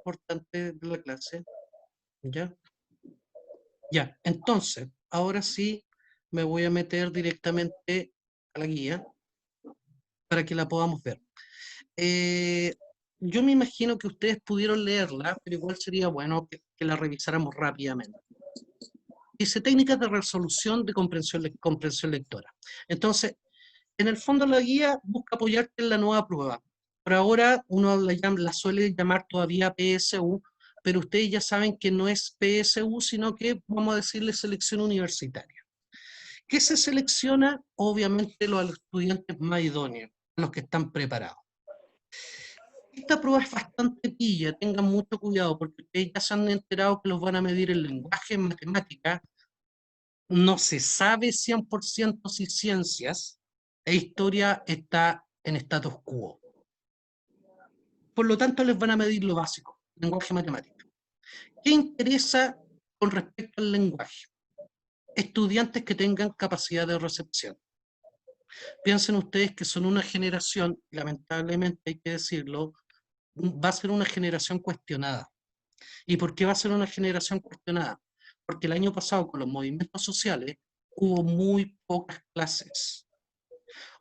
importante de la clase. ¿Ya? Ya, entonces, ahora sí me voy a meter directamente a la guía para que la podamos ver. Eh, yo me imagino que ustedes pudieron leerla, pero igual sería bueno que la revisáramos rápidamente. Dice técnicas de resolución de comprensión, comprensión lectora. Entonces, en el fondo la guía busca apoyarte en la nueva prueba. Por ahora uno la suele llamar todavía PSU, pero ustedes ya saben que no es PSU, sino que vamos a decirle selección universitaria. ¿Qué se selecciona? Obviamente los estudiantes más idóneos, los que están preparados. Esta prueba es bastante pilla, tengan mucho cuidado, porque ustedes ya se han enterado que los van a medir en lenguaje, en matemática, no se sabe 100% si ciencias e historia está en status quo. Por lo tanto, les van a medir lo básico, lenguaje matemático. ¿Qué interesa con respecto al lenguaje? Estudiantes que tengan capacidad de recepción. Piensen ustedes que son una generación, lamentablemente hay que decirlo, va a ser una generación cuestionada. ¿Y por qué va a ser una generación cuestionada? Porque el año pasado con los movimientos sociales hubo muy pocas clases.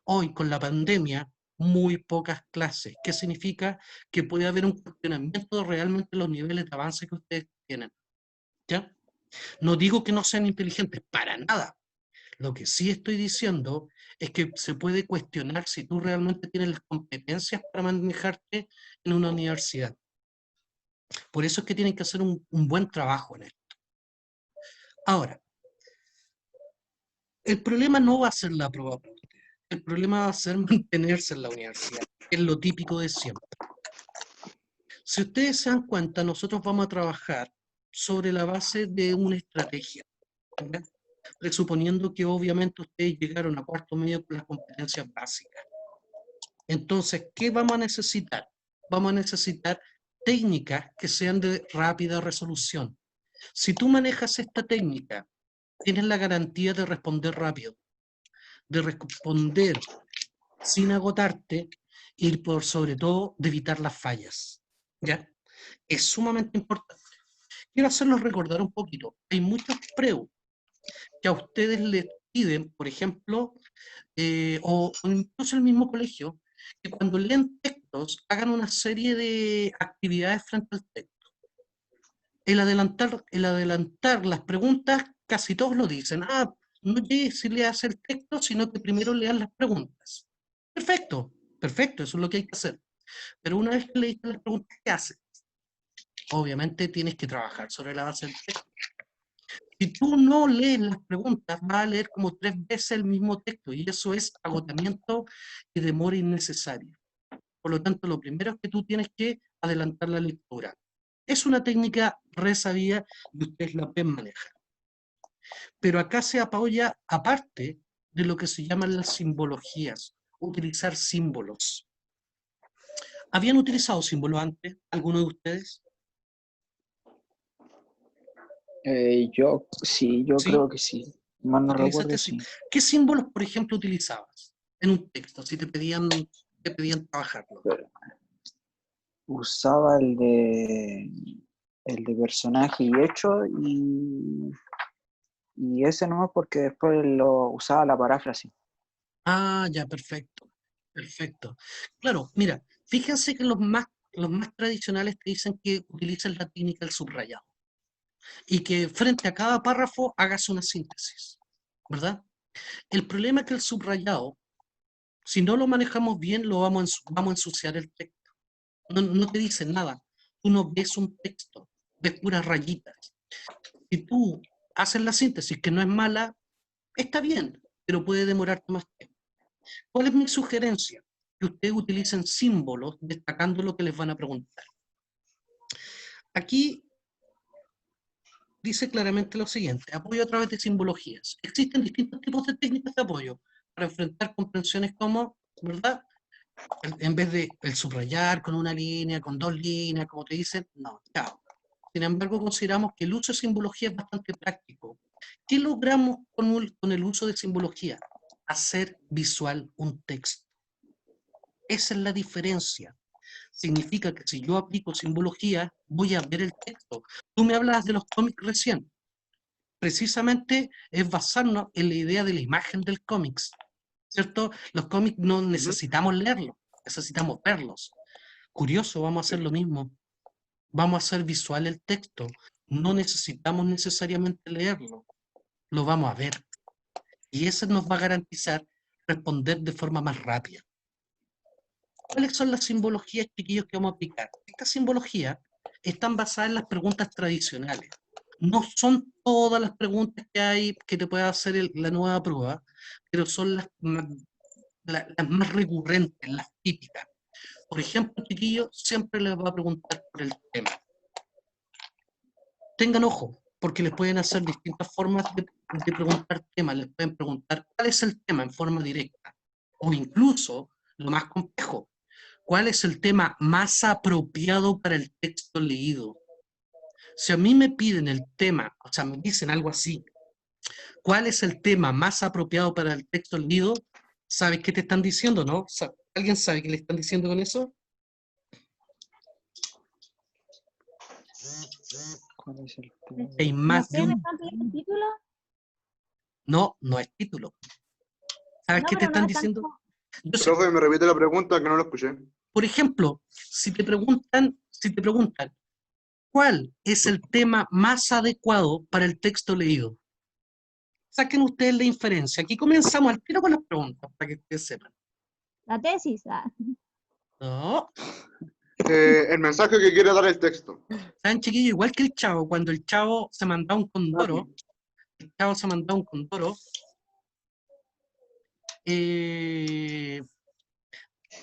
Hoy con la pandemia, muy pocas clases. ¿Qué significa? Que puede haber un cuestionamiento de realmente los niveles de avance que ustedes tienen. ¿Ya? No digo que no sean inteligentes, para nada. Lo que sí estoy diciendo es que se puede cuestionar si tú realmente tienes las competencias para manejarte en una universidad. Por eso es que tienen que hacer un buen trabajo en esto. Ahora, el problema no va a ser la prueba para ustedes. El problema va a ser mantenerse en la universidad, que es lo típico de siempre. Si ustedes se dan cuenta, nosotros vamos a trabajar sobre la base de una estrategia, ¿ya? Presuponiendo que obviamente ustedes llegaron a cuarto medio con las competencias básicas. Entonces, ¿qué vamos a necesitar? Vamos a necesitar técnicas que sean de rápida resolución. Si tú manejas esta técnica, tienes la garantía de responder rápido, de responder sin agotarte y por sobre todo de evitar las fallas. ¿Ya? Es sumamente importante. Quiero hacerlos recordar un poquito. Hay muchos preu que a ustedes les piden, por ejemplo, o incluso el mismo colegio, que cuando leen textos hagan una serie de actividades frente al texto. El adelantar las preguntas, casi todos lo dicen. Ah, no llegues si leas el texto, sino que primero lean las preguntas. Perfecto, perfecto, eso es lo que hay que hacer. Pero una vez que leíste las preguntas, ¿qué haces? Obviamente tienes que trabajar sobre la base del texto. Si tú no lees las preguntas, vas a leer como 3 veces el mismo texto y eso es agotamiento y demora innecesaria. Por lo tanto, lo primero es que tú tienes que adelantar la lectura. Es una técnica resabida y ustedes la pueden manejar. Pero acá se apoya aparte de lo que se llaman las simbologías, utilizar símbolos. ¿Habían utilizado símbolos antes, alguno de ustedes? Yo ¿Sí? creo que sí. Mal no recuerdo, ¿Utilizaste sí? sí. ¿Qué símbolos, por ejemplo, utilizabas en un texto si te pedían trabajarlo? Pero usaba el de personaje y hecho y ese nomás porque después lo usaba la paráfrasis. Ah, ya, perfecto, perfecto. Claro, mira, fíjense que los más tradicionales te dicen que utilices la técnica del subrayado y que frente a cada párrafo hagas una síntesis, ¿verdad? El problema es que el subrayado, si no lo manejamos bien, vamos a ensuciar el texto. No, no te dice nada. Tú no ves un texto, ves puras rayitas. Si tú haces la síntesis, que no es mala, está bien, pero puede demorarte más tiempo. ¿Cuál es mi sugerencia? Que ustedes utilicen símbolos destacando lo que les van a preguntar. Aquí dice claramente lo siguiente: apoyo a través de simbologías. Existen distintos tipos de técnicas de apoyo para enfrentar comprensiones como, ¿verdad? En vez de el subrayar con una línea, con 2 líneas, como te dicen, no, chao. Sin embargo, consideramos que el uso de simbología es bastante práctico. ¿Qué logramos con el uso de simbología? Hacer visual un texto. Esa es la diferencia. Significa que si yo aplico simbología, voy a ver el texto. Tú me hablas de los cómics recién. Precisamente es basarnos en la idea de la imagen del cómics, ¿cierto? Los cómics no necesitamos leerlos, necesitamos verlos. Curioso, vamos a hacer lo mismo. Vamos a hacer visual el texto. No necesitamos necesariamente leerlo, lo vamos a ver. Y eso nos va a garantizar responder de forma más rápida. ¿Cuáles son las simbologías, chiquillos, que vamos a aplicar? Estas simbologías están basadas en las preguntas tradicionales. No son todas las preguntas que hay que te puede hacer la nueva prueba, pero son las más recurrentes, las típicas. Por ejemplo, chiquillos, siempre les va a preguntar por el tema. Tengan ojo, porque les pueden hacer distintas formas de preguntar temas. Les pueden preguntar cuál es el tema en forma directa, o incluso, lo más complejo, ¿cuál es el tema más apropiado para el texto leído? Si a mí me piden el tema, o sea, me dicen algo así, ¿cuál es el tema más apropiado para el texto leído? ¿Sabes qué te están diciendo, no? ¿Alguien sabe qué le están diciendo con eso? ¿Cuál es el tema? Hay No más de sé, ¿me un... están pidiendo el título? No, no es título. ¿Sabes No, qué te pero no están me están... diciendo? Yo sé. Profe, me repite la pregunta que no lo escuché. Por ejemplo, si te preguntan, ¿cuál es el tema más adecuado para el texto leído? Saquen ustedes la inferencia. Aquí comenzamos al tiro con las preguntas, para que ustedes sepan. La tesis. No. El mensaje que quiere dar el texto. ¿Saben, chiquillos? Igual que el Chavo, cuando el Chavo se mandaba un condoro,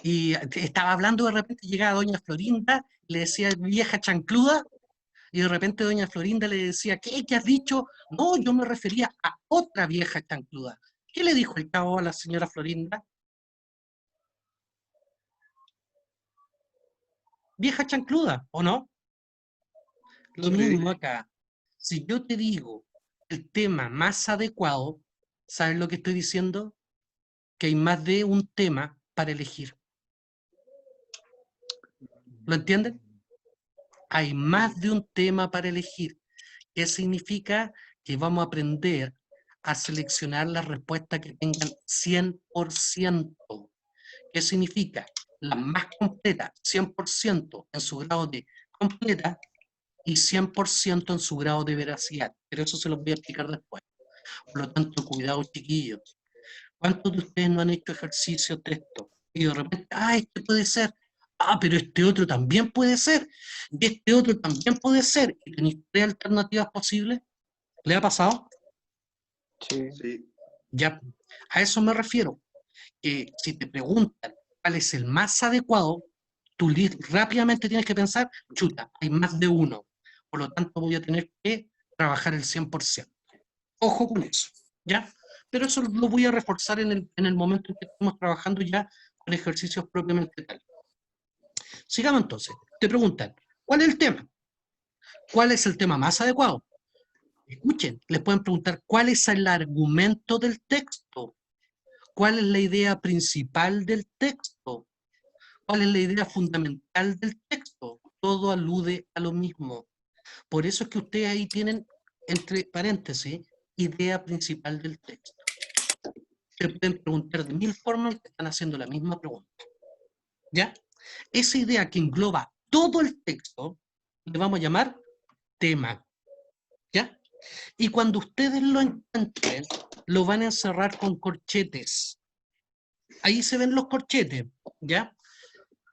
y estaba hablando, de repente llegaba doña Florinda, le decía vieja chancluda, y de repente doña Florinda le decía, ¿qué has dicho? No, yo me refería a otra vieja chancluda. ¿Qué le dijo el Chavo a la señora Florinda? Vieja chancluda, ¿o no? Lo Sí. mismo acá. Si yo te digo el tema más adecuado, ¿sabes lo que estoy diciendo? Que hay más de un tema para elegir. ¿Lo entienden? Hay más de un tema para elegir. ¿Qué significa? Que vamos a aprender a seleccionar las respuestas que tengan 100%. ¿Qué significa? Las más completas, 100% en su grado de completa y 100% en su grado de veracidad. Pero eso se los voy a explicar después. Por lo tanto, cuidado, chiquillos. ¿Cuántos de ustedes no han hecho ejercicios de esto? Y de repente, este puede ser. Pero este otro también puede ser. Y este otro también puede ser. ¿Y tenéis 3 alternativas posibles? ¿Le ha pasado? Sí. Sí. Ya, a eso me refiero. Que si te preguntan cuál es el más adecuado, tú rápidamente tienes que pensar, chuta, hay más de uno. Por lo tanto, voy a tener que trabajar el 100%. Ojo con eso, ¿ya? Pero eso lo voy a reforzar en el momento en que estemos trabajando ya con ejercicios propiamente tal. Sigamos entonces. Te preguntan, ¿cuál es el tema? ¿Cuál es el tema más adecuado? Escuchen, les pueden preguntar, ¿cuál es el argumento del texto? ¿Cuál es la idea principal del texto? ¿Cuál es la idea fundamental del texto? Todo alude a lo mismo. Por eso es que ustedes ahí tienen, entre paréntesis, idea principal del texto. Se pueden preguntar de 1000 formas y te están haciendo la misma pregunta. ¿Ya? Esa idea que engloba todo el texto, le vamos a llamar tema. ¿Ya? Y cuando ustedes lo encuentren, lo van a encerrar con corchetes. Ahí se ven los corchetes, ¿ya?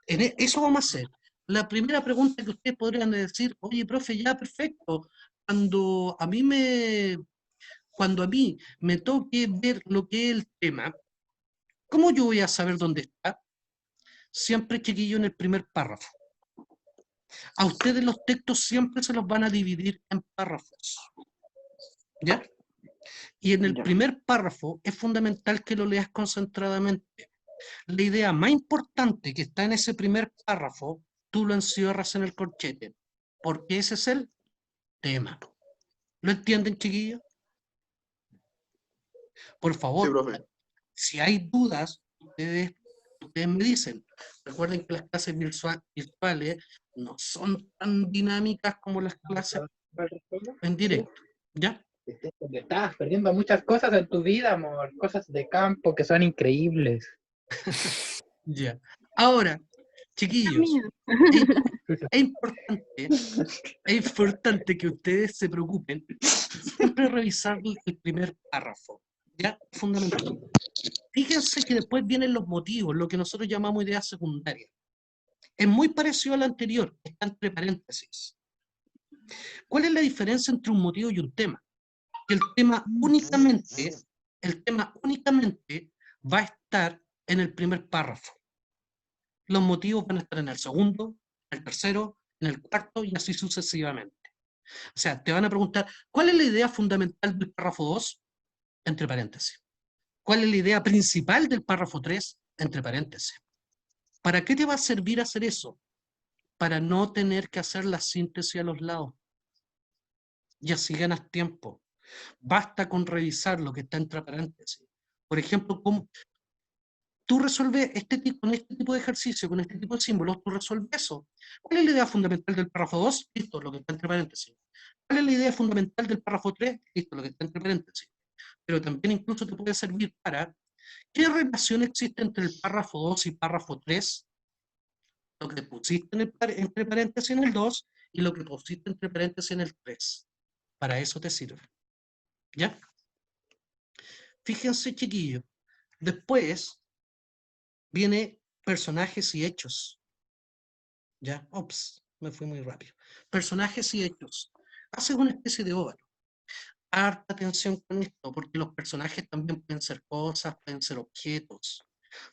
Eso vamos a hacer. La primera pregunta que ustedes podrían decir, oye, profe, ya, perfecto. Cuando a mí me toque ver lo que es el tema, ¿cómo yo voy a saber dónde está? Siempre, chiquillo, en el primer párrafo. A ustedes los textos siempre se los van a dividir en párrafos. ¿Ya? Y en el Ya. primer párrafo es fundamental que lo leas concentradamente. La idea más importante que está en ese primer párrafo, tú lo encierras en el corchete, porque ese es el tema. ¿Lo entienden, chiquillos? Por Sí, favor, profe. si hay dudas, ustedes ustedes me dicen. Recuerden que las clases virtuales no son tan dinámicas como las clases en directo, ¿ya? Porque estás perdiendo muchas cosas en tu vida, amor. Cosas de campo que son increíbles. Ya. Ahora, chiquillos, Mío. es importante que ustedes se preocupen siempre revisar el primer párrafo, ¿ya? Fundamental. Fíjense que después vienen los motivos, lo que nosotros llamamos ideas secundarias. Es muy parecido al anterior, está entre paréntesis. ¿Cuál es la diferencia entre un motivo y un tema? Que el tema únicamente va a estar en el primer párrafo. Los motivos van a estar en el segundo, en el tercero, en el cuarto y así sucesivamente. O sea, te van a preguntar, ¿cuál es la idea fundamental del párrafo 2? Entre paréntesis. ¿Cuál es la idea principal del párrafo 3? Entre paréntesis. ¿Para qué te va a servir hacer eso? Para no tener que hacer la síntesis a los lados. Y así ganas tiempo. Basta con revisar lo que está entre paréntesis. Por ejemplo, ¿cómo tú resuelves con este tipo de ejercicio, con este tipo de símbolos, tú resuelves eso? ¿Cuál es la idea fundamental del párrafo 2? Listo, lo que está entre paréntesis. ¿Cuál es la idea fundamental del párrafo 3? Listo, lo que está entre paréntesis. Pero también incluso te puede servir para ¿qué relación existe entre el párrafo 2 y párrafo 3? Lo que pusiste entre paréntesis en el 2 y lo que pusiste entre paréntesis en el 3. Para eso te sirve. ¿Ya? Fíjense, chiquillos. Después viene personajes y hechos. ¿Ya? Ops, me fui muy rápido. Personajes y hechos. Haces una especie de óvalo. Harta atención con esto, porque los personajes también pueden ser cosas, pueden ser objetos.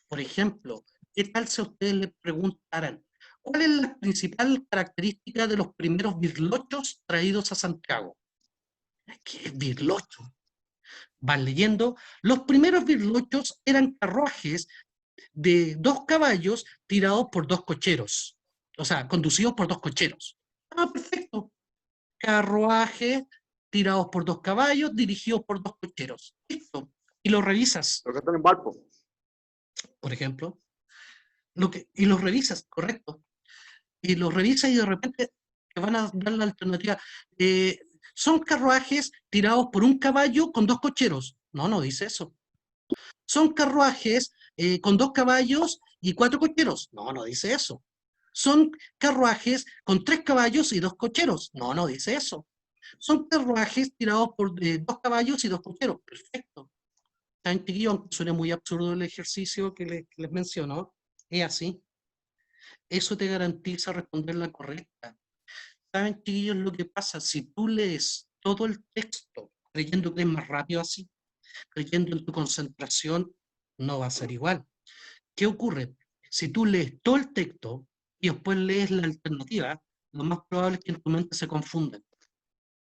Por ejemplo, ¿qué tal si a ustedes les preguntaran cuál es la principal característica de los primeros birlochos traídos a Santiago? ¿Qué es birlocho? Van leyendo, los primeros birlochos eran carruajes de 2 caballos tirados por 2 cocheros, o sea, conducidos por 2 cocheros. Ah, perfecto. Carruajes tirados por 2 caballos, dirigidos por 2 cocheros. Listo. Y lo revisas, Los que están en Valpo. por ejemplo. Y los revisas, correcto. Y los revisas y de repente te van a dar la alternativa. Son carruajes tirados por un caballo con 2 cocheros. No, no dice eso. Son carruajes con 2 caballos y 4 cocheros. No, no dice eso. Son carruajes con 3 caballos y 2 cocheros. No, no dice eso. Son carruajes tirados por 2 caballos y 2 cocheros. Perfecto. Tan chiquillo, aunque suene muy absurdo el ejercicio que les menciono, es así. Eso te garantiza responder la correcta. ¿Saben, chiquillos, lo que pasa? Si tú lees todo el texto creyendo que es más rápido así, creyendo en tu concentración, no va a ser igual. ¿Qué ocurre? Si tú lees todo el texto y después lees la alternativa, lo más probable es que en tu mente se confundan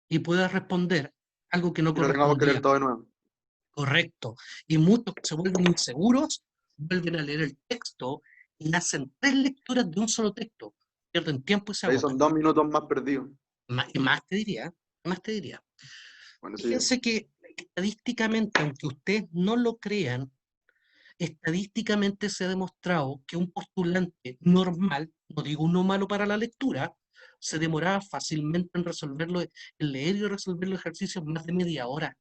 y puedas responder algo que no Y no tengamos que leer correspondía. todo de nuevo. Correcto. Y muchos que se vuelven inseguros vuelven a leer el texto y hacen 3 lecturas de un solo texto. Pierden tiempo y se Ahí agotan. son 2 minutos más perdidos. Más te diría, más te diría. Bueno, eso Fíjense que estadísticamente, aunque ustedes no lo crean, estadísticamente se ha demostrado que un postulante normal, no digo uno malo para la lectura, se demoraba fácilmente en resolverlo, en leer y resolver los ejercicios más de media hora.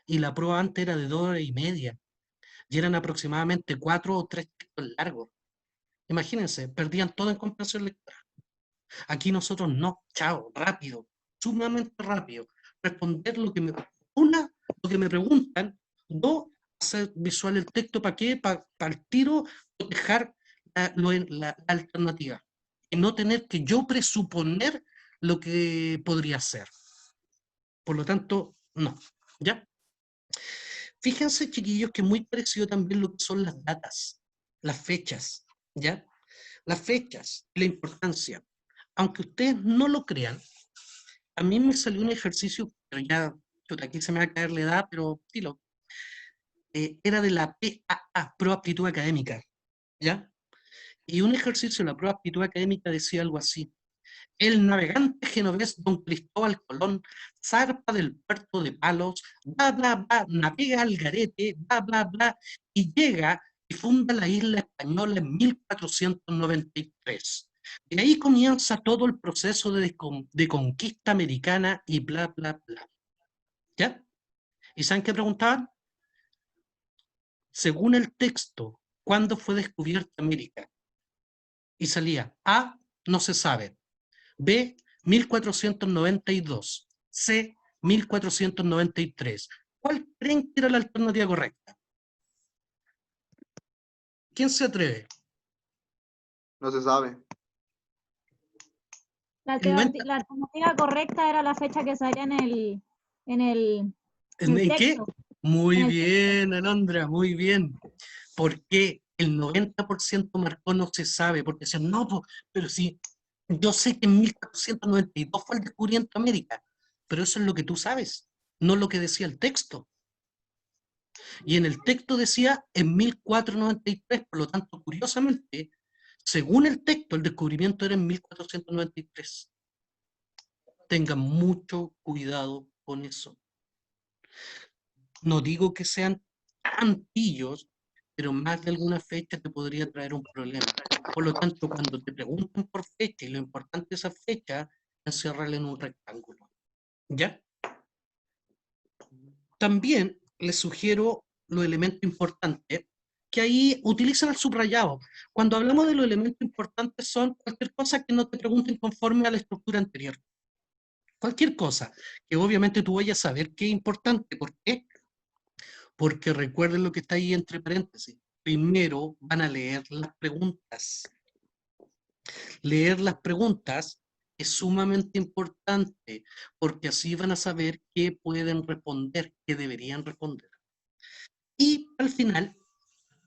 Y la prueba antes era de 2 horas y media. Y eran aproximadamente 4 o 3 textos largos. Imagínense, perdían todo en comprensión lectora. Aquí nosotros no, chao, rápido, sumamente rápido. Responder lo que lo que me preguntan, 2, hacer visual el texto, ¿para qué? Para el tiro, dejar la alternativa. Y no tener que yo presuponer lo que podría ser. Por lo tanto, no, ¿ya? Fíjense, chiquillos, que es muy parecido también lo que son las datas, las fechas, ¿ya? Las fechas, la importancia. Aunque ustedes no lo crean, a mí me salió un ejercicio, pero ya, chuta, aquí se me va a caer la edad, pero tilo. Era de la PAA, Prueba Aptitud Académica, ¿ya? Y un ejercicio de la Prueba Aptitud Académica decía algo así. El navegante genovés don Cristóbal Colón zarpa del puerto de Palos, bla, bla, bla, navega al garete, bla, bla, bla, y llega y funda la isla española en 1493. De ahí comienza todo el proceso de conquista americana y bla, bla, bla. ¿Ya? ¿Y saben qué preguntaban? Según el texto, ¿cuándo fue descubierta América? Y salía A, no se sabe. B, 1492. C, 1493. ¿Cuál creen que era la alternativa correcta? ¿Quién se atreve? No se sabe. La El 90 la alternativa correcta era la fecha que salía en el ¿En qué? texto. Muy En el bien, Alondra, muy bien. ¿Por qué el 90% marcó no se sabe? Porque dicen, no, pero si yo sé que en 1492 fue el descubrimiento de América, pero eso es lo que tú sabes, no lo que decía el texto. Y en el texto decía en 1493, por lo tanto, curiosamente, según el texto, el descubrimiento era en 1493. Tengan mucho cuidado con eso. No digo que sean tan pillos, pero más de alguna fecha te podría traer un problema. Por lo tanto, cuando te preguntan por fecha y lo importante de esa fecha, encerrarla en un rectángulo. ¿Ya? También les sugiero los elementos importantes, que ahí utilizan el subrayado. Cuando hablamos de los elementos importantes son cualquier cosa que no te pregunten conforme a la estructura anterior. Cualquier cosa que obviamente tú vayas a saber que es importante. ¿Por qué? Porque recuerden lo que está ahí entre paréntesis. Primero van a leer las preguntas. Leer las preguntas es sumamente importante, porque así van a saber qué pueden responder, qué deberían responder. Y al final,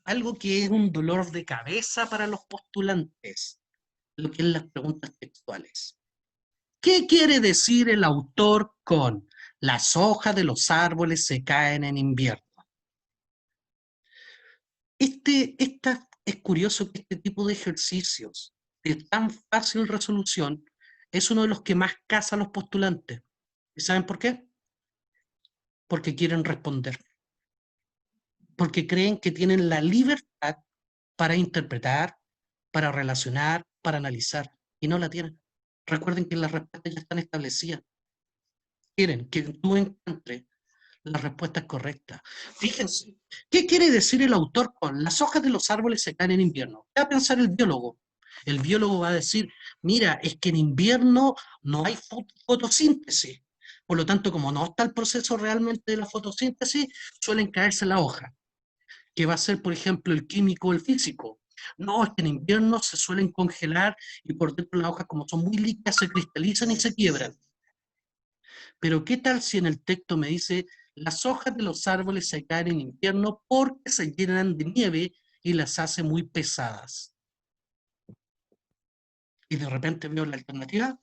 algo que es un dolor de cabeza para los postulantes, lo que es las preguntas textuales. ¿Qué quiere decir el autor con las hojas de los árboles se caen en invierno? Es curioso que este tipo de ejercicios de tan fácil resolución es uno de los que más caza a los postulantes. ¿Y saben por qué? Porque quieren responder. Porque creen que tienen la libertad para interpretar, para relacionar, para analizar, y no la tienen. Recuerden que las respuestas ya están establecidas. Quieren que tú encuentres las respuestas correctas. Fíjense, ¿qué quiere decir el autor con las hojas de los árboles se caen en invierno? ¿Qué va a pensar el biólogo? El biólogo va a decir, mira, es que en invierno no hay fotosíntesis. Por lo tanto, como no está el proceso realmente de la fotosíntesis, suelen caerse las hojas. ¿Qué va a ser, por ejemplo, el químico o el físico? No, es que en invierno se suelen congelar y por dentro las hojas, como son muy líquidas, se cristalizan y se quiebran. Pero ¿qué tal si en el texto me dice las hojas de los árboles se caen en invierno porque se llenan de nieve y las hace muy pesadas? Y de repente veo la alternativa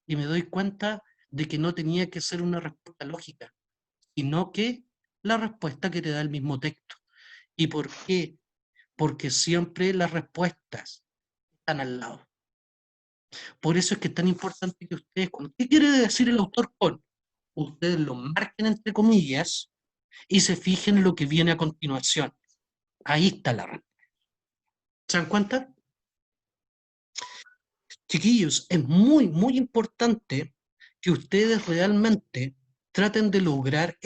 y me doy cuenta de que no tenía que ser una respuesta lógica, sino que la respuesta que te da el mismo texto. ¿Y por qué? Porque siempre las respuestas están al lado. Por eso es que es tan importante que ustedes, ¿qué quiere decir el autor con? Ustedes lo marquen entre comillas y se fijen en lo que viene a continuación. Ahí está la respuesta. ¿Se dan cuenta? Chiquillos, es muy, muy importante que ustedes realmente traten de lograr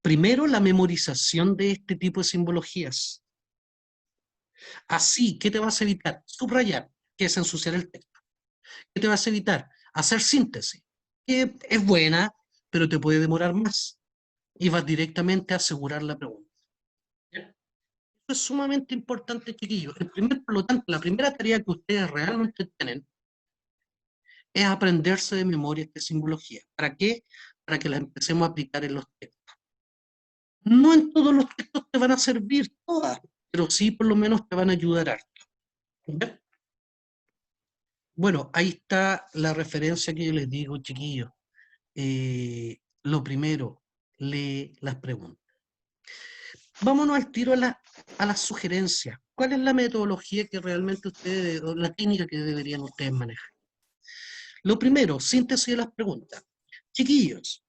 primero la memorización de este tipo de simbologías. Así, ¿qué te vas a evitar? Subrayar, que es ensuciar el texto. ¿Qué te vas a evitar? Hacer síntesis, que es buena, pero te puede demorar más. Y vas directamente a asegurar la pregunta. ¿Ya? Esto es sumamente importante, chiquillos. Por lo tanto, la primera tarea que ustedes realmente tienen es aprenderse de memoria esta simbología. ¿Para qué? Para que la empecemos a aplicar en los textos. No en todos los textos te van a servir todas, pero sí por lo menos te van a ayudar harto. ¿Ya? Bueno, ahí está la referencia que yo les digo, chiquillos. Lo primero, lee las preguntas. Vámonos al tiro a las sugerencias. ¿Cuál es la metodología que realmente ustedes, o la técnica que deberían ustedes manejar? Lo primero, síntesis de las preguntas. Chiquillos,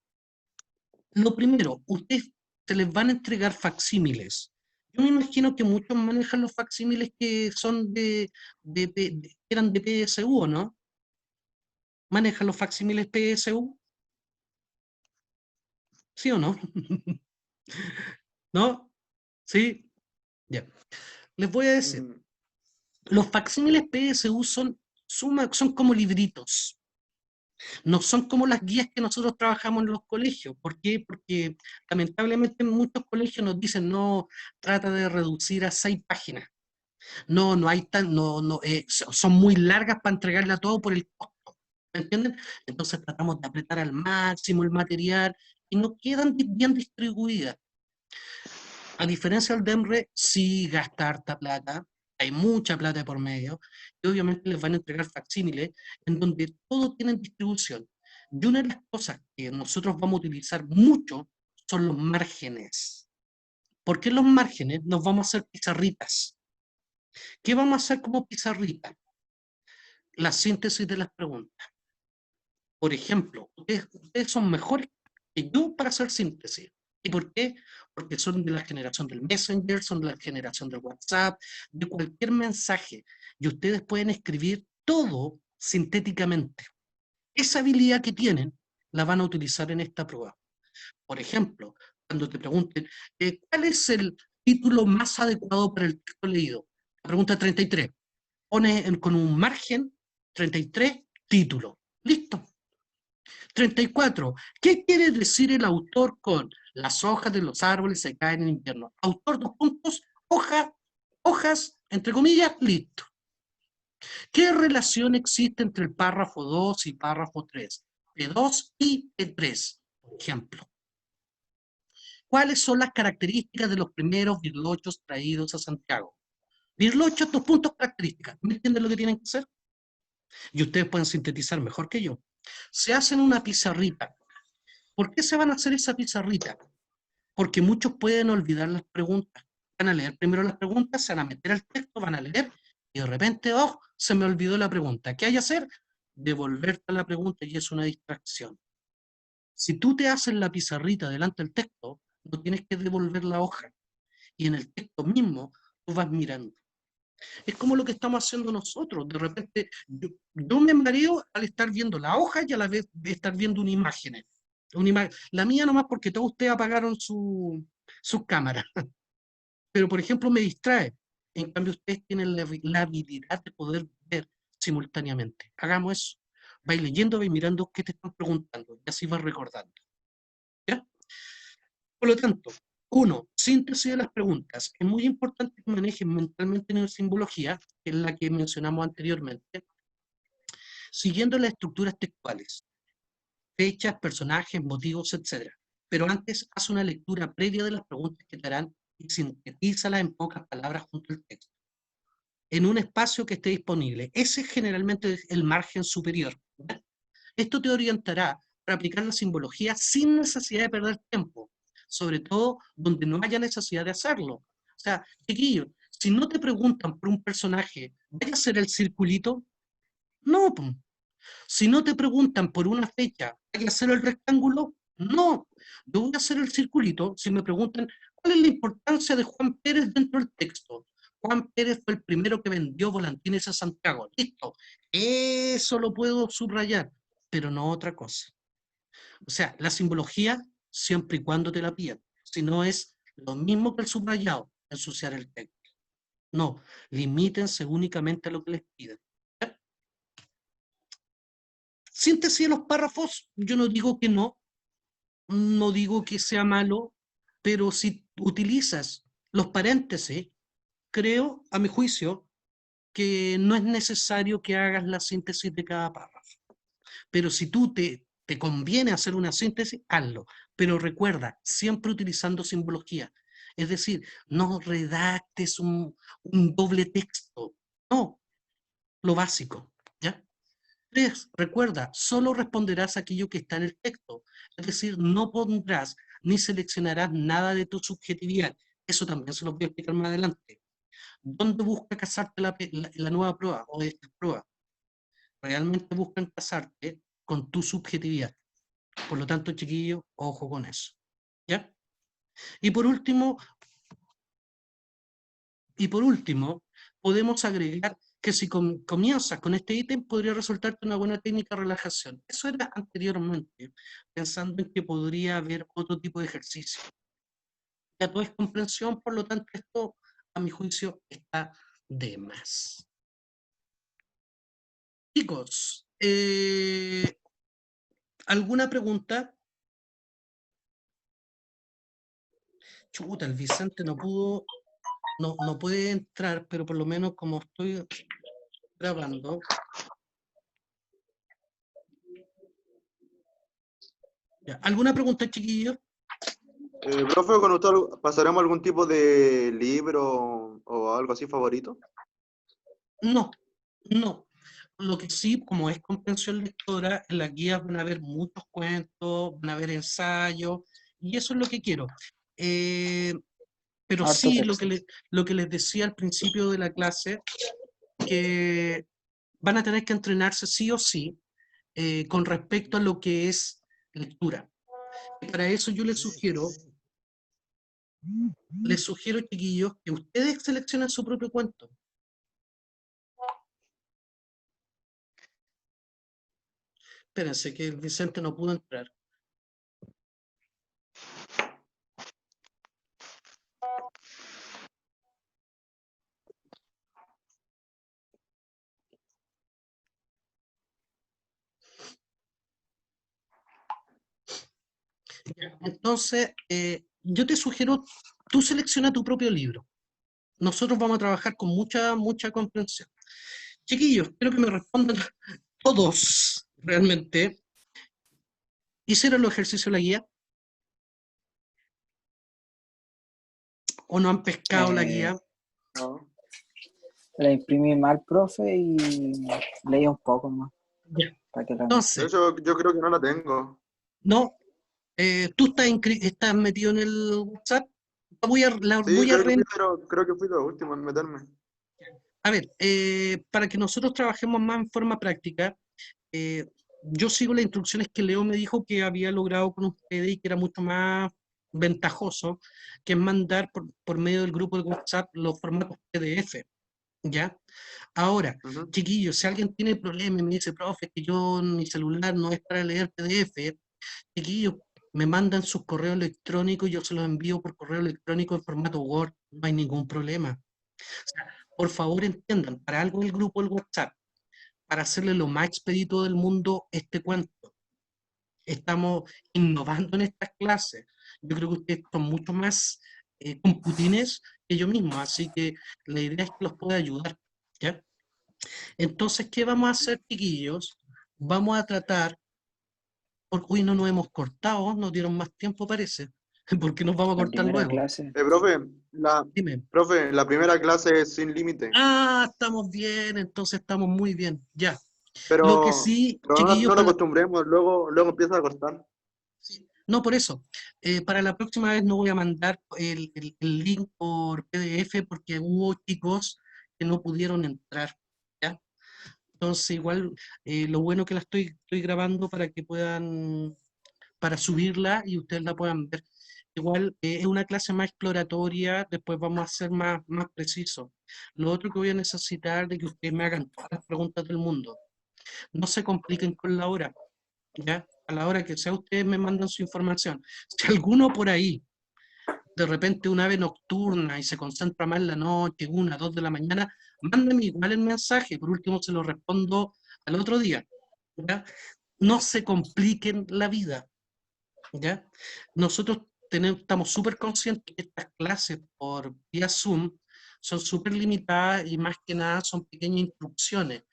lo primero, ustedes se les van a entregar facsímiles. Yo me imagino que muchos manejan los facsímiles que son eran de PSU, ¿o no? ¿Manejan los facsímiles PSU? ¿Sí o no? ¿No? ¿Sí? Ya. Les voy a decir, Mm, los facsímiles PSU son como libritos. No son como las guías que nosotros trabajamos en los colegios. ¿Por qué? Porque lamentablemente en muchos colegios nos dicen, no, trata de reducir a 6 páginas. No, no hay tan, no, no, son muy largas para entregarle a todo por el costo. ¿Me entienden? Entonces tratamos de apretar al máximo el material y no quedan bien distribuidas. A diferencia del DEMRE, sí gasta harta plata, hay mucha plata por medio, y obviamente les van a entregar facsímiles en donde todo tiene distribución. Y una de las cosas que nosotros vamos a utilizar mucho son los márgenes. ¿Por qué los márgenes? Nos vamos a hacer pizarritas. ¿Qué vamos a hacer como pizarrita? La síntesis de las preguntas. Por ejemplo, ustedes son mejores que yo para hacer síntesis. ¿Y por qué? Porque son de la generación del Messenger, son de la generación del WhatsApp, de cualquier mensaje. Y ustedes pueden escribir todo sintéticamente. Esa habilidad que tienen la van a utilizar en esta prueba. Por ejemplo, cuando te pregunten, ¿cuál es el título más adecuado para el texto leído? La pregunta 33. Pone con un margen 33 título. Listo. 34. ¿Qué quiere decir el autor con las hojas de los árboles se caen en invierno? Autor, dos puntos, hojas, entre comillas, listo. ¿Qué relación existe entre el párrafo 2 y párrafo 3? P2 y P3, por ejemplo. ¿Cuáles son las características de los primeros virlochos traídos a Santiago? Virlochos, dos puntos, características. ¿Me entienden lo que tienen que hacer? Y ustedes pueden sintetizar mejor que yo. Se hacen una pizarrita. ¿Por qué se van a hacer esa pizarrita? Porque muchos pueden olvidar las preguntas. Van a leer primero las preguntas, se van a meter al texto, van a leer, y de repente, oh, se me olvidó la pregunta. ¿Qué hay que hacer? Devolverte a la pregunta y es una distracción. Si tú te haces la pizarrita delante del texto, no tienes que devolver la hoja. Y en el texto mismo, tú vas mirando. Es como lo que estamos haciendo nosotros. De repente, yo me mareo al estar viendo la hoja y a la vez de estar viendo una imagen. La mía nomás porque todos ustedes apagaron sus cámaras. Pero, por ejemplo, me distrae. En cambio, ustedes tienen la habilidad de poder ver simultáneamente. Hagamos eso. Vais leyendo, vais mirando qué te están preguntando y así vas recordando. ¿Ya? Por lo tanto, uno, síntesis de las preguntas. Es muy importante que manejen mentalmente en simbología, que es la que mencionamos anteriormente, siguiendo las estructuras textuales, fechas, personajes, motivos, etc. Pero antes, haz una lectura previa de las preguntas que te harán y sintetízalas en pocas palabras junto al texto, en un espacio que esté disponible. Ese es generalmente el margen superior. Esto te orientará para aplicar la simbología sin necesidad de perder tiempo, sobre todo donde no haya necesidad de hacerlo. O sea, chiquillo, si no te preguntan por un personaje, ¿vaya a hacer el circulito? No. Si no te preguntan por una fecha, ¿hay que hacer el rectángulo? No. Yo voy a hacer el circulito si me preguntan cuál es la importancia de Juan Pérez dentro del texto. Juan Pérez fue el primero que vendió volantines a Santiago. Listo. Eso lo puedo subrayar, pero no otra cosa. O sea, la simbología, siempre y cuando te la pidan. Si no es lo mismo que el subrayado, ensuciar el texto. No, limítense únicamente a lo que les piden. Síntesis de los párrafos, yo no digo que no digo que sea malo, pero si utilizas los paréntesis, creo, a mi juicio, que no es necesario que hagas la síntesis de cada párrafo. Pero si tú te conviene hacer una síntesis, hazlo. Pero recuerda, siempre utilizando simbología. Es decir, no redactes un doble texto. No, lo básico. ¿Ya? 3. Recuerda, solo responderás aquello que está en el texto. Es decir, no pondrás ni seleccionarás nada de tu subjetividad. Eso también se lo voy a explicar más adelante. ¿Dónde busca casarte la nueva prueba o esta prueba? Realmente buscan casarte con tu subjetividad. Por lo tanto, chiquillos, ojo con eso. ¿Ya? Y por último, Y por último, podemos agregar que si comienzas con este ítem, podría resultarte una buena técnica de relajación. Eso era anteriormente, pensando en que podría haber otro tipo de ejercicio. Ya todo es comprensión, por lo tanto, esto, a mi juicio, está de más. Chicos, ¿alguna pregunta? Chuta, el Vicente no pudo, no puede entrar, pero por lo menos como estoy grabando. Ya, ¿alguna pregunta, chiquillos? Profe, ¿con usted pasaremos algún tipo de libro o algo así favorito? No, no. Lo que sí, como es comprensión lectora, en las guías van a haber muchos cuentos, van a haber ensayos, y eso es lo que quiero. Pero Harto sí, texto. lo que les decía al principio de la clase, que van a tener que entrenarse sí o sí con respecto a lo que es lectura. Para eso yo les sugiero, chiquillos, que ustedes seleccionen su propio cuento. Espérense, que el Vicente no pudo entrar. Entonces, yo te sugiero, tú selecciona tu propio libro. Nosotros vamos a trabajar con mucha comprensión. Chiquillos, quiero que me respondan todos, realmente. ¿Hicieron los ejercicios de la guía? ¿O no han pescado la Eh, guía? No. la imprimí mal, profe, y leí un poco más. Ya. Para que la... De Entonces, hecho, yo creo que no la tengo. no, tú estás metido en el WhatsApp. La Sí, voy a re- creo que fui de los últimos en meterme. A ver, para que nosotros trabajemos más en forma práctica, eh, yo sigo las instrucciones que Leo me dijo que había logrado con ustedes y que era mucho más ventajoso, que es mandar por medio del grupo de WhatsApp los formatos PDF, ¿ya? Ahora, Ujú. chiquillos, si alguien tiene problemas y me dice, profe, que yo mi celular no es para leer PDF, chiquillos, me mandan sus correos electrónicos y yo se los envío por correo electrónico en formato Word, no hay ningún problema. O sea, por favor entiendan, para algo el grupo del WhatsApp, para hacerle lo más expedito del mundo este cuento. Estamos innovando en estas clases. Yo creo que ustedes son mucho más computines que yo mismo, así que la idea es que los pueda ayudar, ¿ya? Entonces, ¿qué vamos a hacer, chiquillos? Vamos a tratar, porque hoy no nos hemos cortado, nos dieron más tiempo, parece, porque nos vamos a La cortar primera luego. clase. Profe, Dime. la primera clase es sin límite. Ah, estamos bien, entonces estamos muy bien, ya. Lo que Pero, sí, pero no, chiquillos, no nos acostumbremos, luego empieza a costar. sí, no, por eso, para la próxima vez no voy a mandar el link por PDF porque hubo chicos que no pudieron entrar, ¿ya? Entonces, igual, lo bueno que la estoy grabando para que puedan, para subirla y ustedes la puedan ver. Igual, es una clase más exploratoria, después vamos a ser más precisos. Lo otro que voy a necesitar de que ustedes me hagan todas las preguntas del mundo. No se compliquen con la hora, ¿ya? A la hora que sea ustedes me mandan su información. Si alguno por ahí, de repente una ave nocturna y se concentra más en la noche, 1, 2 de la mañana, mándame igual el mensaje, por último se lo respondo al otro día, ¿ya? No se compliquen la vida, ¿ya? Nosotros estamos súper conscientes que estas clases por vía Zoom son súper limitadas y más que nada son pequeñas instrucciones.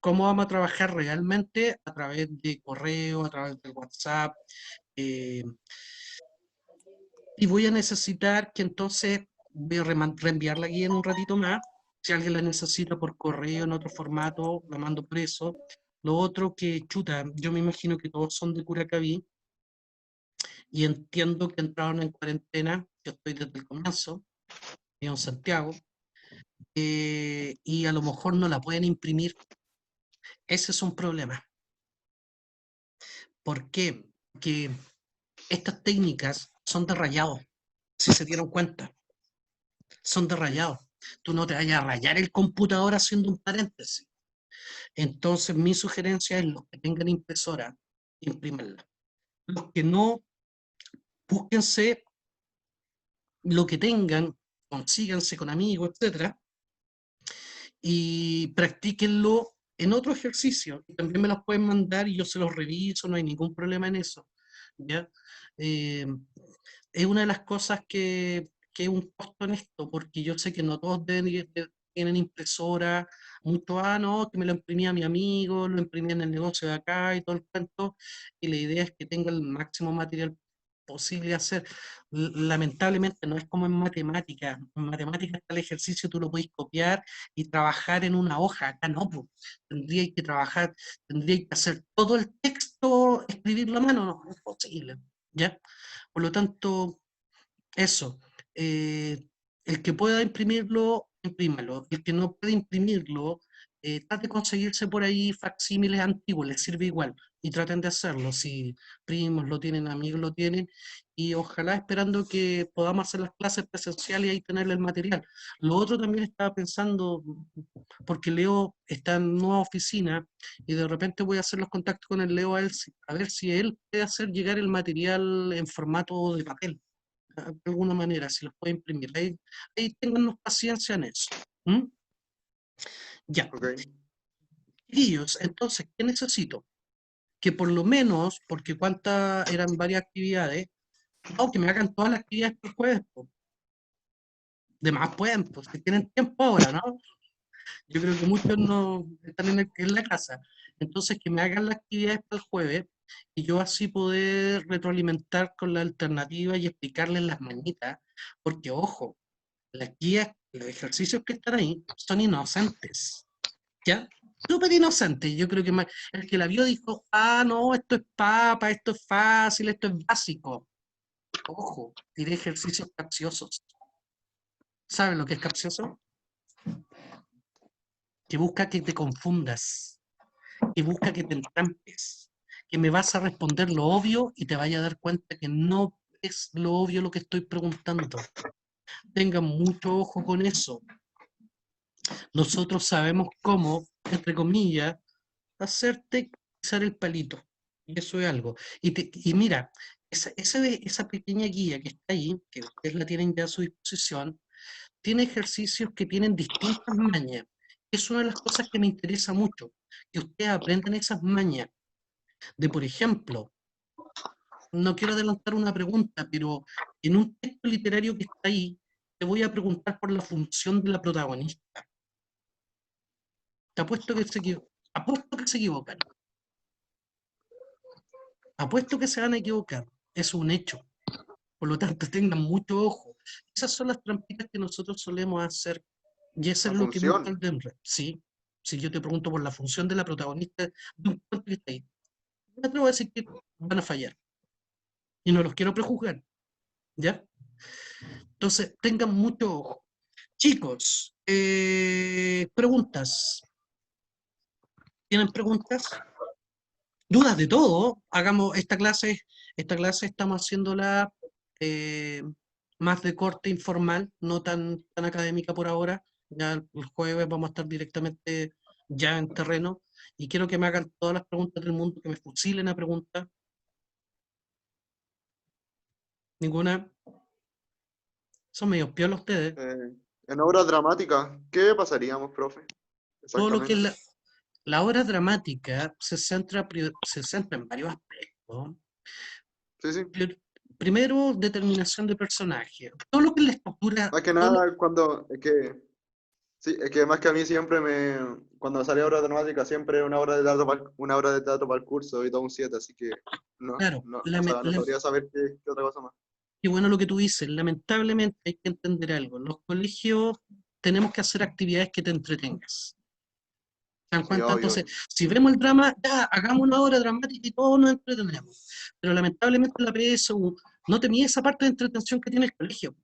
¿Cómo vamos a trabajar realmente? A través de correo, a través de WhatsApp. eh, y voy a necesitar que entonces voy a reenviar la guía en un ratito más. Si alguien la necesita por correo en otro formato, la mando por eso. Lo otro que, chuta, yo me imagino que todos son de Curacaví y entiendo que entraron en cuarentena, yo estoy desde el comienzo, vivo en Santiago, y a lo mejor no la pueden imprimir. Ese es un problema. ¿Por qué? Porque estas técnicas son de rayado, si se dieron cuenta, son de rayado. Tú no te vayas a rayar el computador haciendo un paréntesis. Entonces, mi sugerencia es los que tengan impresora, imprímanla. Los que no, búsquense lo que tengan, consíganse con amigos, etcétera, y practíquenlo en otro ejercicio. También me los pueden mandar y yo se los reviso, no hay ningún problema en eso. ¿Ya? Es una de las cosas que es un costo en esto, porque yo sé que no todos tienen impresora, mucho, no, que me lo imprimía mi amigo, lo imprimía en el negocio de acá y todo el cuento, y la idea es que tenga el máximo material posible de hacer. Lamentablemente no es como en matemáticas. En matemáticas está el ejercicio, tú lo podés copiar y trabajar en una hoja. Acá no, pues. Tendría que trabajar, tendría que hacer todo el texto, escribirlo a mano, no, es posible. ¿Ya? Por lo tanto, eso. El que pueda imprimirlo, imprímalo. El que no puede imprimirlo, trate de conseguirse por ahí facsímiles antiguos, les sirve igual. Y traten de hacerlo. Si primos lo tienen, amigos lo tienen. Y ojalá esperando que podamos hacer las clases presenciales y ahí tenerle el material. Lo otro también estaba pensando, porque Leo está en nueva oficina y de repente voy a hacer los contactos con el Leo a ver si él puede hacer llegar el material en formato de papel de alguna manera, si los puede imprimir. Ahí téngannos paciencia en eso. ¿Mm? Ya, Ok. chiquillos, entonces, ¿qué necesito? Que por lo menos, porque cuántas eran varias actividades, no, que me hagan todas las actividades por jueves, po. De más pueden, pues, si tienen tiempo ahora, ¿no? Yo creo que muchos no están en la casa. Entonces, que me hagan las actividades para el jueves y yo así poder retroalimentar con la alternativa y explicarles las mañitas, porque ojo, las guías, los ejercicios que están ahí son inocentes, ¿ya? Súper inocentes. Yo creo que el que la vio dijo, no, esto es papa, esto es fácil, esto es básico. Ojo, tiré ejercicios capciosos. ¿Saben lo que es capcioso? Que busca que te confundas, que busca que te entrampes, que me vas a responder lo obvio y te vaya a dar cuenta que no es lo obvio lo que estoy preguntando. Tengan mucho ojo con eso. Nosotros sabemos cómo, entre comillas, hacerte pisar el palito. Y eso es algo. Y mira, esa pequeña guía que está ahí, que ustedes la tienen ya a su disposición, tiene ejercicios que tienen distintas mañas. Es una de las cosas que me interesa mucho, que ustedes aprendan esas mañas. De, por ejemplo, no quiero adelantar una pregunta, pero en un texto literario que está ahí, te voy a preguntar por la función de la protagonista. Te apuesto que apuesto que se equivocan. Apuesto que se van a equivocar. Es un hecho. Por lo tanto, tengan mucho ojo. Esas son las trampitas que nosotros solemos hacer. Y eso La es lo que busca función. el DEMRE. Sí. Si yo te pregunto por la función de la protagonista de un cuento que está ahí, me atrevo a decir que van a fallar. Y no los quiero prejuzgar. ¿Ya? Entonces, tengan mucho ojo. Chicos, preguntas. ¿Tienen preguntas? Dudas de todo. Hagamos esta clase estamos haciéndola eh, más de corte informal, no tan académica por ahora. Ya el jueves vamos a estar directamente ya en terreno y quiero que me hagan todas las preguntas del mundo, que me fusilen a preguntas. Ninguna. Son medio piola ustedes. En obras dramáticas, ¿qué pasaríamos, profe? Todo lo que es Exactamente. la obra dramática se centra en varios aspectos. Sí, sí. Primero, determinación de personaje. Todo lo que es la estructura, Más que todo nada, sí, es que más que a mí siempre cuando sale obra dramática, siempre una obra de teatro una obra de teatro para el curso y todo un 7, así que claro, no sabría saber qué otra cosa más. qué bueno lo que tú dices. Lamentablemente hay que entender algo. En los colegios tenemos que hacer actividades que te entretengas. ¿Se dan Sí, cuenta? obvio, Entonces, obvio. si vemos el drama, ya, hagamos una obra dramática y todos nos entretenemos. Pero lamentablemente la PSU no te mide esa parte de entretención que tiene el colegio.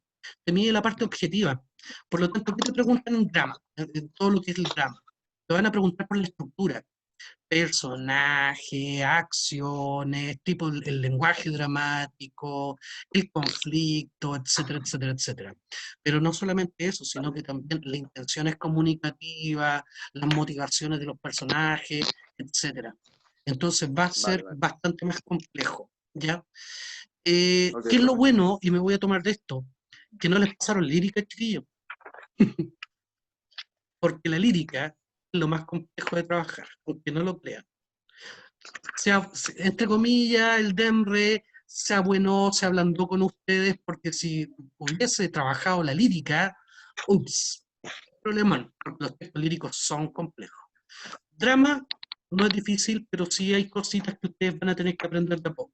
Te mide la parte objetiva. Por lo tanto, ¿qué te preguntan en drama? En todo lo que es el drama. Te van a preguntar por la estructura. personajes, acciones, tipo el lenguaje dramático, el conflicto, etcétera, etcétera, etcétera. Pero no solamente eso, sino que también la intención es comunicativa, las motivaciones de los personajes, etcétera. Entonces va a ser Vale. bastante más complejo, ¿ya? Ok, ¿Qué es lo profe. bueno? Y me voy a tomar de esto, que no les pasaron lírica, chiquillos. Porque la lírica es lo más complejo de trabajar, aunque no lo crean. Sea, entre comillas, el DEMRE se abonó, se ablandó con ustedes, porque si hubiese trabajado la lírica, ups, problema, porque los textos líricos son complejos. Drama no es difícil, pero sí hay cositas que ustedes van a tener que aprender de a poco.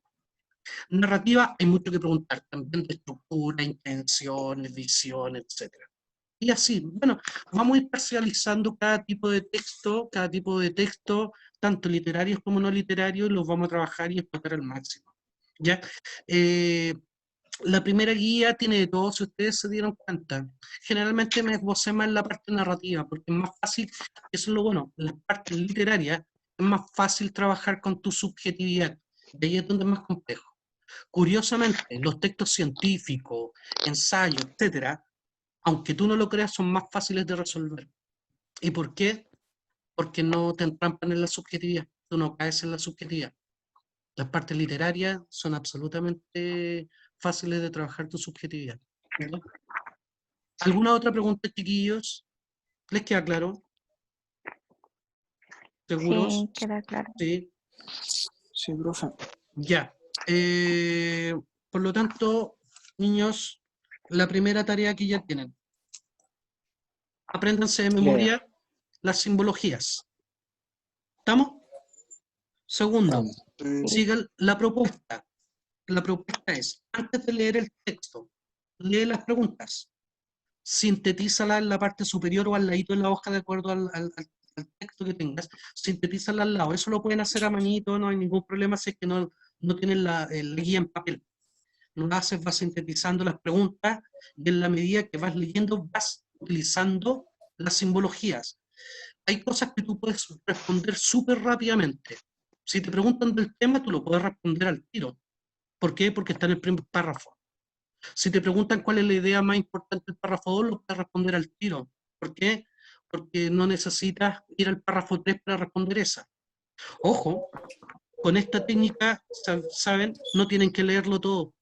Narrativa, hay mucho que preguntar, también de estructura, intenciones, visión, etc. Y así, bueno, vamos a ir parcializando cada tipo de texto, tanto literarios como no literarios, y los vamos a trabajar y explotar al máximo. ¿Ya? La primera guía tiene de todo, si ustedes se dieron cuenta. Generalmente me esbocé más en la parte narrativa, porque es más fácil, eso es lo bueno, en la parte literaria es más fácil trabajar con tu subjetividad, de ahí es donde es más complejo. Curiosamente, los textos científicos, ensayos, etcétera, aunque tú no lo creas, son más fáciles de resolver. ¿Y por qué? Porque no te entrampan en la subjetividad, tú no caes en la subjetividad. Las partes literarias son absolutamente fáciles de trabajar tu subjetividad. ¿Verdad? ¿Alguna otra pregunta, chiquillos? ¿Les queda claro? ¿Seguros? Sí, queda claro. Sí. Sí, profe. Ya. Por lo tanto, niños, la primera tarea que ya tienen. Apréndanse de memoria las simbologías. ¿Estamos? Segundo, Sí. sigan la propuesta. La propuesta es, antes de leer el texto, lee las preguntas. Sintetízala en la parte superior o al ladito de la hoja de acuerdo al texto que tengas. Sintetízala al lado. Eso lo pueden hacer a manito, no hay ningún problema si es que no tienen la guía en papel. Lo haces, vas sintetizando las preguntas y en la medida que vas leyendo vas utilizando las simbologías. Hay cosas que tú puedes responder súper rápidamente. Si te preguntan del tema, tú lo puedes responder al tiro. ¿Por qué? Porque está en el primer párrafo. Si te preguntan cuál es la idea más importante del párrafo 2, lo puedes responder al tiro. ¿Por qué? Porque no necesitas ir al párrafo 3 para responder esa. Ojo, con esta técnica, saben, no tienen que leerlo todo.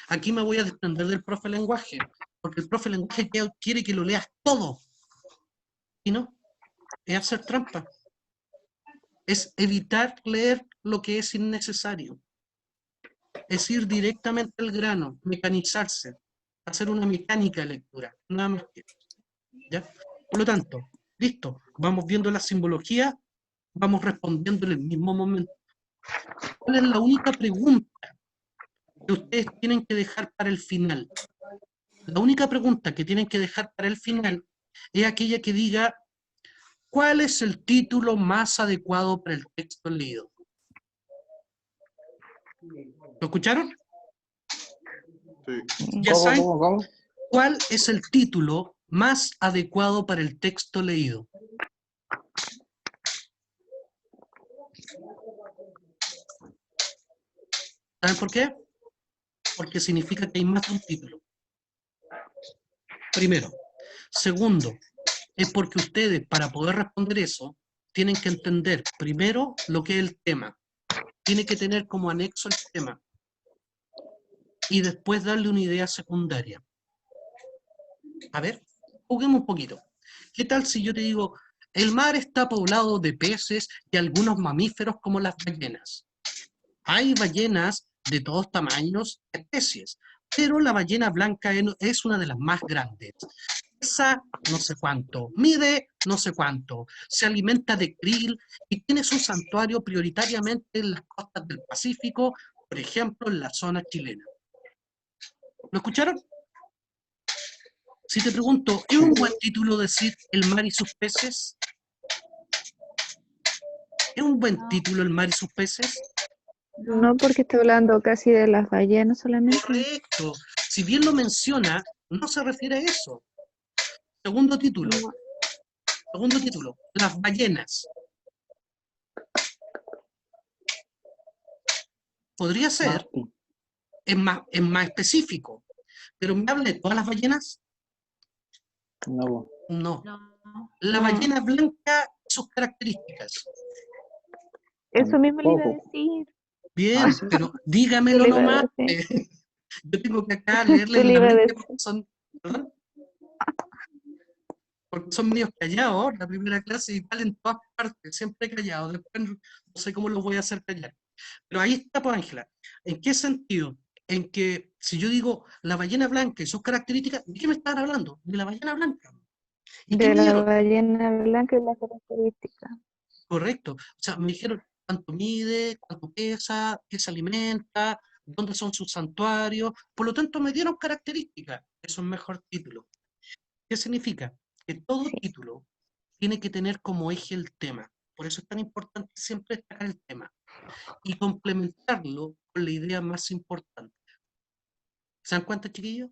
Aquí me voy a desprender del profe lenguaje, porque el profe lenguaje quiere que lo leas todo. Y no, es hacer trampa. Es evitar leer lo que es innecesario. Es ir directamente al grano, mecanizarse, hacer una mecánica de lectura, nada más que. ¿Ya? Por lo tanto, listo, vamos viendo la simbología, vamos respondiendo en el mismo momento. ¿Cuál es la única pregunta que ustedes tienen que dejar para el final? La única pregunta que tienen que dejar para el final es aquella que diga, ¿cuál es el título más adecuado para el texto leído? ¿Lo escucharon? Sí. Ya saben ¿Cómo? cuál es el título más adecuado para el texto leído. ¿Saben por qué? Porque significa que hay más de un título. Primero. Segundo, es porque ustedes, para poder responder eso, tienen que entender primero lo que es el tema. Tiene que tener como anexo el tema. Y después darle una idea secundaria. A ver, juguemos un poquito. ¿Qué tal si yo te digo, el mar está poblado de peces y algunos mamíferos como las ballenas? Hay ballenas de todos tamaños, especies, pero la ballena blanca es una de las más grandes. Pesa no sé cuánto, mide no sé cuánto, se alimenta de krill y tiene su santuario prioritariamente en las costas del Pacífico, por ejemplo, en la zona chilena. ¿Lo escucharon? Si te pregunto, ¿es un buen título decir El mar y sus peces? ¿Es un buen título El mar y sus peces? No, porque está hablando casi de las ballenas solamente. Correcto. Si bien lo menciona, no se refiere a eso. Segundo título, las ballenas. Podría ser, Martín. es más específico, pero me habla de todas las ballenas. No, po. No. No. La No. ballena blanca y sus características. Eso mismo le iba a Tampoco. decir. Bien, Ah, sí. pero Yo dígamelo le iba a nomás. decir. Yo tengo que acá leerle Yo le la iba a mente decir. porque son medios callados. La primera clase y tal en todas partes, siempre callados. Después no sé cómo los voy a hacer callar. Pero ahí está, pues, Ángela. ¿En qué sentido? En que si yo digo la ballena blanca y sus características, ¿de qué me están hablando? De la ballena blanca. ¿Y qué De me la dieron? ballena blanca y las características. Correcto. O sea, me dijeron cuánto mide, cuánto pesa, qué se alimenta, dónde son sus santuarios. Por lo tanto, me dieron características. Eso es un mejor título. ¿Qué significa? Que todo Sí. título tiene que tener como eje el tema. Por eso es tan importante siempre destacar el tema y complementarlo con la idea más importante. ¿Se dan cuenta, chiquillos?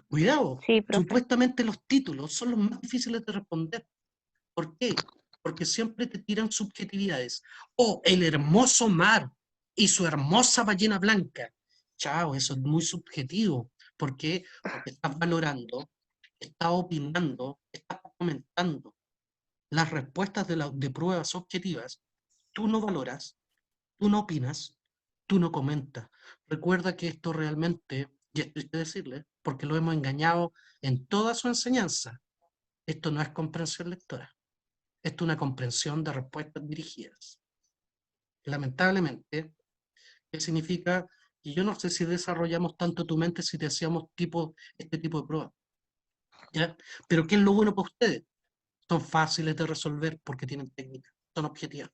Cuidado, Sí, profe. supuestamente los títulos son los más difíciles de responder. ¿Por qué? Porque siempre te tiran subjetividades. Oh, el hermoso mar y su hermosa ballena blanca. Chao, eso es muy subjetivo. ¿Por qué? Porque estás valorando, estás opinando, estás comentando. Las respuestas de pruebas objetivas, tú no valoras, tú no opinas, tú no comentas. Recuerda que esto realmente, y esto hay que decirle, porque lo hemos engañado en toda su enseñanza, esto no es comprensión lectora. Esto es una comprensión de respuestas dirigidas. Lamentablemente, ¿qué significa? Y yo no sé si desarrollamos tanto tu mente si te hacíamos este tipo de pruebas. ¿Ya? Pero ¿qué es lo bueno para ustedes? Son fáciles de resolver porque tienen técnica, son objetivas.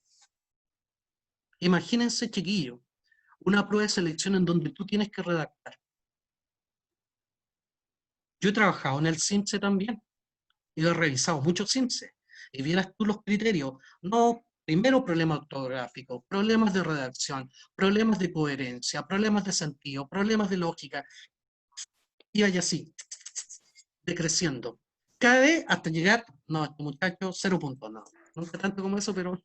Imagínense, chiquillo, una prueba de selección en donde tú tienes que redactar. Yo he trabajado en el CIMSE también y he revisado muchos CIMSE. Y vieras tú los criterios. No, primero problemas ortográficos, problemas de redacción, problemas de coherencia, problemas de sentido, problemas de lógica. Y vaya así, decreciendo. Cada vez hasta llegar, no, este muchacho, 0 puntos, no. No sé tanto como eso, pero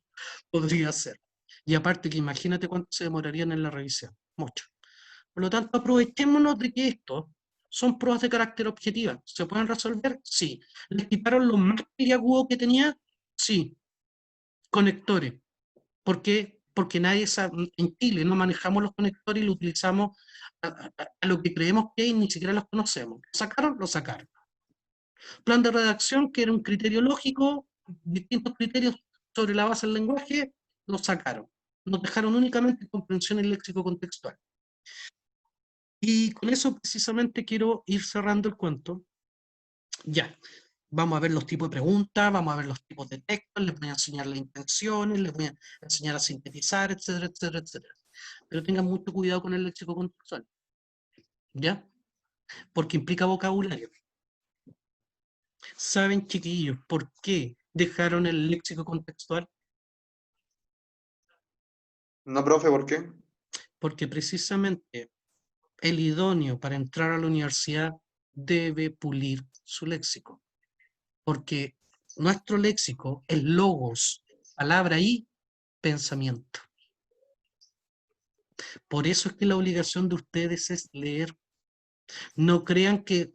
podría ser. Y aparte que imagínate cuánto se demorarían en la revisión. Mucho. Por lo tanto, aprovechémonos de que esto son pruebas de carácter objetiva. ¿Se pueden resolver? Sí. ¿Les quitaron lo más peliagudo que tenía? Sí. Conectores. ¿Por qué? Porque nadie sabe, en Chile no manejamos los conectores y los utilizamos a lo que creemos que hay y ni siquiera los conocemos. ¿Lo sacaron? Lo sacaron. Plan de redacción, que era un criterio lógico, distintos criterios sobre la base del lenguaje, lo sacaron. Nos dejaron únicamente comprensión y léxico contextual. Y con eso precisamente quiero ir cerrando el cuento. Ya, vamos a ver los tipos de preguntas, vamos a ver los tipos de textos, les voy a enseñar las intenciones, les voy a enseñar a sintetizar, etcétera, etcétera, etcétera. Pero tengan mucho cuidado con el léxico contextual, ¿ya? Porque implica vocabulario. ¿Saben, chiquillos, por qué dejaron el léxico contextual? No, profe, ¿por qué? Porque precisamente el idóneo para entrar a la universidad debe pulir su léxico. Porque nuestro léxico es logos, palabra y pensamiento. Por eso es que la obligación de ustedes es leer. No crean que,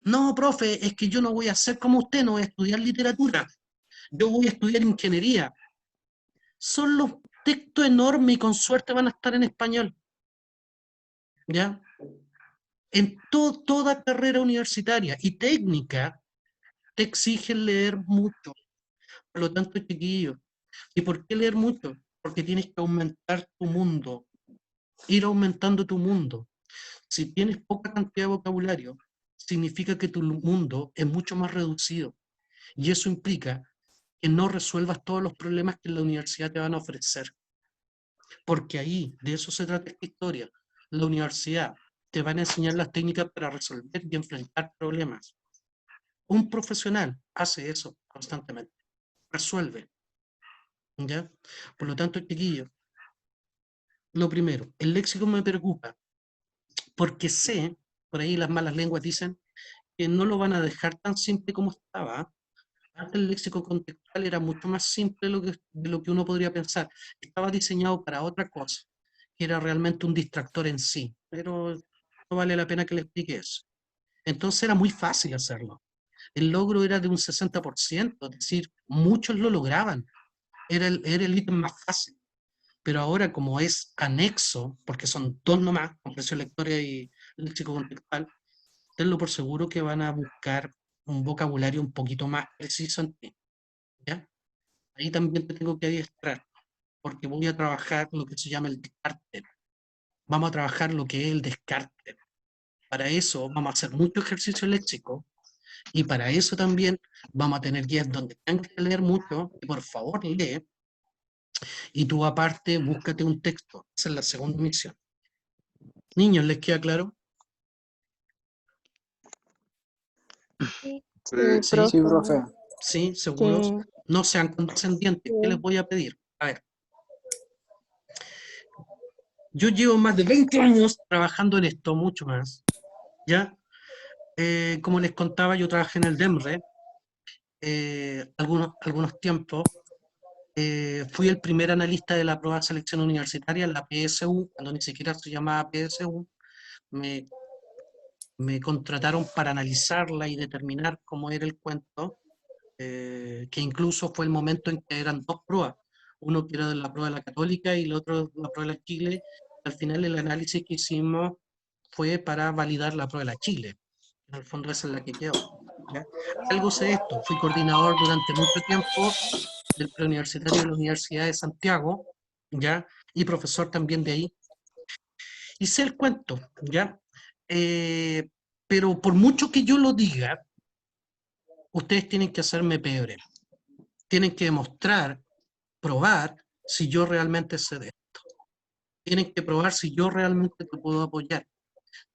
no, profe, es que yo no voy a ser como usted, no voy a estudiar literatura, yo voy a estudiar ingeniería. Son los textos enormes y con suerte van a estar en español. ¿Ya? En toda carrera universitaria y técnica te exigen leer mucho. Por lo tanto, chiquillos, ¿y por qué leer mucho? Porque tienes que aumentar tu mundo, ir aumentando tu mundo. Si tienes poca cantidad de vocabulario, significa que tu mundo es mucho más reducido. Y eso implica que no resuelvas todos los problemas que en la universidad te van a ofrecer. Porque ahí, de eso se trata esta historia. La universidad te van a enseñar las técnicas para resolver y enfrentar problemas. Un profesional hace eso constantemente. Resuelve. ¿Ya? Por lo tanto, chiquillos, lo primero, el léxico me preocupa porque sé, por ahí las malas lenguas dicen, que no lo van a dejar tan simple como estaba. Antes el léxico contextual era mucho más simple de lo que uno podría pensar. Estaba diseñado para otra cosa. que era realmente un distractor en sí, pero no vale la pena que le explique eso. Entonces era muy fácil hacerlo. El logro era de un 60%, es decir, muchos lo lograban. Era el ítem más fácil. Pero ahora, como es anexo, porque son dos nomás, comprensión lectora y léxico contextual, tenlo por seguro que van a buscar un vocabulario un poquito más preciso en ti. ¿Ya? Ahí también te tengo que adiestrar, porque voy a trabajar lo que se llama el descarte. Vamos a trabajar lo que es el descarte. Para eso vamos a hacer mucho ejercicio léxico y para eso también vamos a tener guías donde tengan que leer mucho y por favor lee y tú aparte búscate un texto. Esa es la segunda misión. Niños, ¿les queda claro? Sí, Sí. Sí, Sí, profe. sí, seguros. Sí. No sean condescendientes. ¿Qué les voy a pedir? A ver. Yo llevo más de 20 años trabajando en esto, mucho más. ¿Ya? Como les contaba, yo trabajé en el DEMRE algunos tiempos. Fui el primer analista de la prueba de selección universitaria, la PSU, cuando ni siquiera se llamaba PSU. Me, me contrataron para analizarla y determinar cómo era el cuento, que incluso fue el momento en que eran dos pruebas, uno que era de la prueba de la Católica y el otro la prueba de la Chile. Al final el análisis que hicimos fue para validar la prueba de la Chile. En el fondo esa es la que quedó. ¿Ya? Algo sé de esto, fui coordinador durante mucho tiempo del preuniversitario de la Universidad de Santiago, ¿ya? Y profesor también de ahí. Y sé el cuento, ¿ya? Eh, pero por mucho que yo lo diga, ustedes tienen que hacerme pebre. Tienen que demostrar, probar si yo realmente sé de esto. Tienen que probar si yo realmente te puedo apoyar.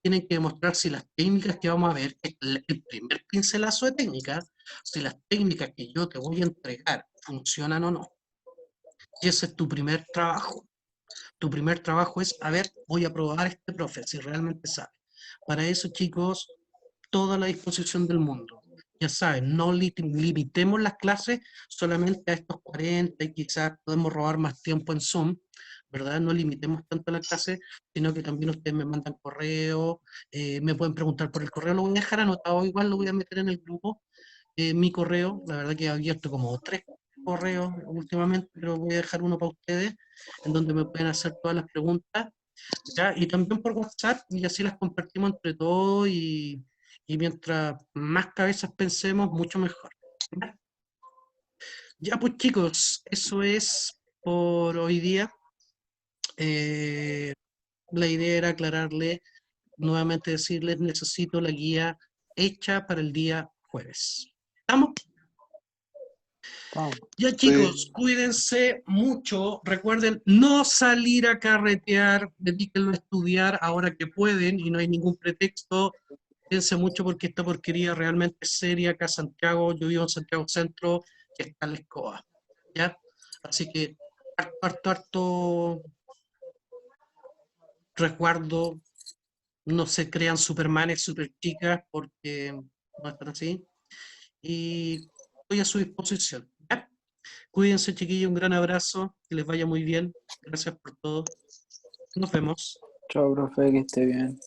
Tienen que demostrar si las técnicas que vamos a ver, el primer pincelazo de técnicas, si las técnicas que yo te voy a entregar funcionan o no. Y ese es tu primer trabajo. Tu primer trabajo es, a ver, voy a probar a este profe, si realmente sabe. Para eso, chicos, toda la disposición del mundo. Ya saben, no limitemos las clases solamente a estos 40 y quizás podemos robar más tiempo en Zoom, ¿verdad? No limitemos tanto la clase, sino que también ustedes me mandan correo, me pueden preguntar por el correo, lo voy a dejar anotado, igual lo voy a meter en el grupo, mi correo, la verdad que he abierto como 3 correos últimamente, pero voy a dejar uno para ustedes, en donde me pueden hacer todas las preguntas, ¿ya? Y también por WhatsApp, y así las compartimos entre todos, y mientras más cabezas pensemos, mucho mejor. ¿Ya? Ya pues chicos, eso es por hoy día. Eh, la idea era aclararle, nuevamente decirles, necesito la guía hecha para el día jueves. ¿Estamos? Vamos. Ya Sí. chicos, cuídense mucho. Recuerden no salir a carretear, dedíquenlo a estudiar ahora que pueden y no hay ningún pretexto. Cuídense mucho porque esta porquería realmente es seria acá en Santiago. Yo vivo en Santiago Centro, que está en la escoba. ¿Ya? Así que harto resguardo. No se crean supermanes, super chicas, porque no están así. Y estoy a su disposición. ¿Ya? Cuídense, chiquillos, un gran abrazo, que les vaya muy bien. Gracias por todo. Nos vemos. Chao, profe, que esté bien.